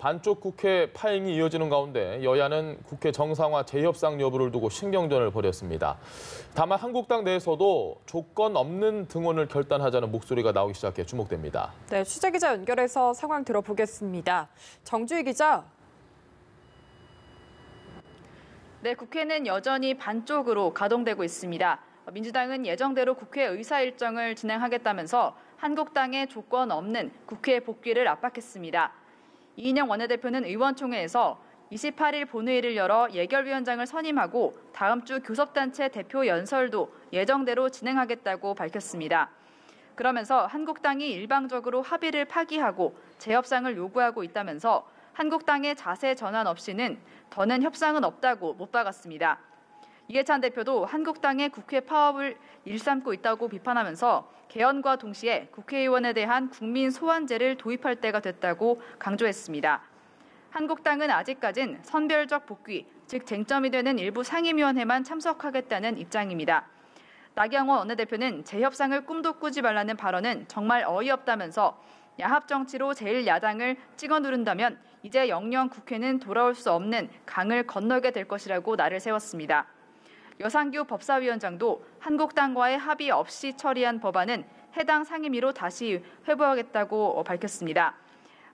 반쪽 국회 파행이 이어지는 가운데 여야는 국회 정상화 재협상 여부를 두고 신경전을 벌였습니다. 다만 한국당 내에서도 조건 없는 등원을 결단하자는 목소리가 나오기 시작해 주목됩니다. 네, 취재기자 연결해서 상황 들어보겠습니다. 정주희 기자. 네, 국회는 여전히 반쪽으로 가동되고 있습니다. 민주당은 예정대로 국회 의사 일정을 진행하겠다면서 한국당의 조건 없는 국회 복귀를 압박했습니다. 이인영 원내대표는 의원총회에서 28일 본회의를 열어 예결위원장을 선임하고 다음 주 교섭단체 대표 연설도 예정대로 진행하겠다고 밝혔습니다. 그러면서 한국당이 일방적으로 합의를 파기하고 재협상을 요구하고 있다면서 한국당의 자세 전환 없이는 더는 협상은 없다고 못 박았습니다. 이해찬 대표도 한국당의 국회 파업을 일삼고 있다고 비판하면서 개헌과 동시에 국회의원에 대한 국민 소환제를 도입할 때가 됐다고 강조했습니다. 한국당은 아직까진 선별적 복귀, 즉 쟁점이 되는 일부 상임위원회만 참석하겠다는 입장입니다. 나경원 원내대표는 재협상을 꿈도 꾸지 말라는 발언은 정말 어이없다면서 야합 정치로 제1야당을 찍어 누른다면 이제 영영 국회는 돌아올 수 없는 강을 건너게 될 것이라고 날을 세웠습니다. 여상규 법사위원장도 한국당과의 합의 없이 처리한 법안은 해당 상임위로 다시 회부하겠다고 밝혔습니다.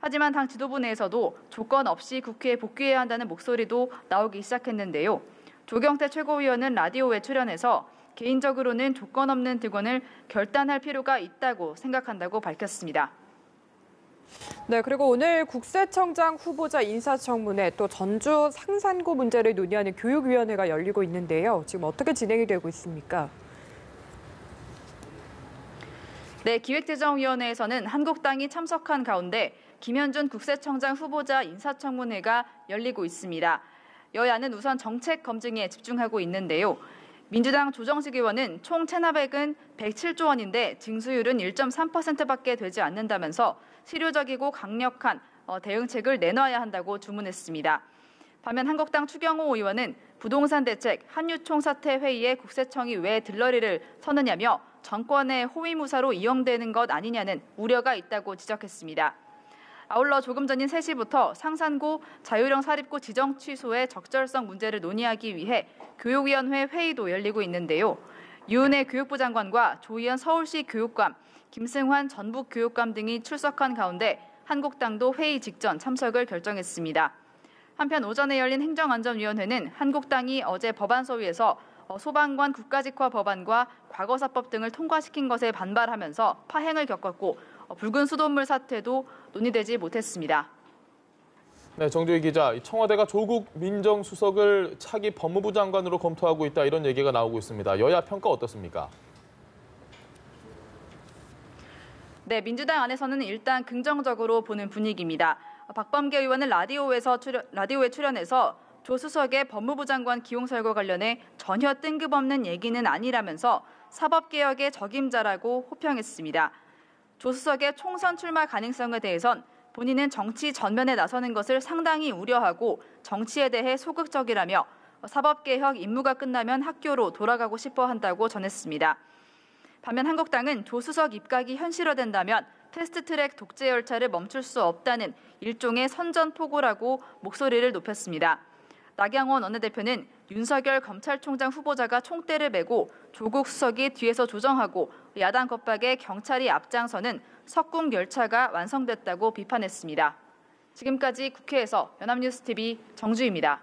하지만 당 지도부 내에서도 조건 없이 국회에 복귀해야 한다는 목소리도 나오기 시작했는데요. 조경태 최고위원은 라디오에 출연해서 개인적으로는 조건 없는 등원을 결단할 필요가 있다고 생각한다고 밝혔습니다. 네, 그리고 오늘 국세청장 후보자 인사청문회 또 전주 상산고 문제를 논의하는 교육위원회가 열리고 있는데요. 지금 어떻게 진행이 되고 있습니까? 네, 기획재정위원회에서는 한국당이 참석한 가운데 김현준 국세청장 후보자 인사청문회가 열리고 있습니다. 여야는 우선 정책 검증에 집중하고 있는데요. 민주당 조정식 의원은 총 체납액은 107조 원인데 징수율은 1.3%밖에 되지 않는다면서 실효적이고 강력한 대응책을 내놔야 한다고 주문했습니다. 반면 한국당 추경호 의원은 부동산 대책, 한유총 사태 회의에 국세청이 왜 들러리를 서느냐며 정권의 호위무사로 이용되는 것 아니냐는 우려가 있다고 지적했습니다. 아울러 조금 전인 3시부터 상산고 자율형 사립고 지정 취소의 적절성 문제를 논의하기 위해 교육위원회 회의도 열리고 있는데요. 유은혜 교육부 장관과 조희연 서울시 교육감, 김승환 전북교육감 등이 출석한 가운데 한국당도 회의 직전 참석을 결정했습니다. 한편 오전에 열린 행정안전위원회는 한국당이 어제 법안소위에서 소방관 국가직화 법안과 과거사법 등을 통과시킨 것에 반발하면서 파행을 겪었고 붉은 수돗물 사태도 논의되지 못했습니다. 네, 정주희 기자, 청와대가 조국 민정수석을 차기 법무부 장관으로 검토하고 있다 이런 얘기가 나오고 있습니다. 여야 평가 어떻습니까? 네, 민주당 안에서는 일단 긍정적으로 보는 분위기입니다. 박범계 의원은 라디오에 출연해서 조 수석의 법무부 장관 기용설과 관련해 전혀 뜬금없는 얘기는 아니라면서 사법개혁의 적임자라고 호평했습니다. 조 수석의 총선 출마 가능성에 대해선 본인은 정치 전면에 나서는 것을 상당히 우려하고 정치에 대해 소극적이라며 사법개혁 임무가 끝나면 학교로 돌아가고 싶어 한다고 전했습니다. 반면 한국당은 조 수석 입각이 현실화된다면 패스트트랙 독재 열차를 멈출 수 없다는 일종의 선전포고라고 목소리를 높였습니다. 나경원 원내대표는 윤석열 검찰총장 후보자가 총대를 메고 조국 수석이 뒤에서 조정하고 야당 겁박에 경찰이 앞장서는 석궁 열차가 완성됐다고 비판했습니다. 지금까지 국회에서 연합뉴스TV 정주희입니다.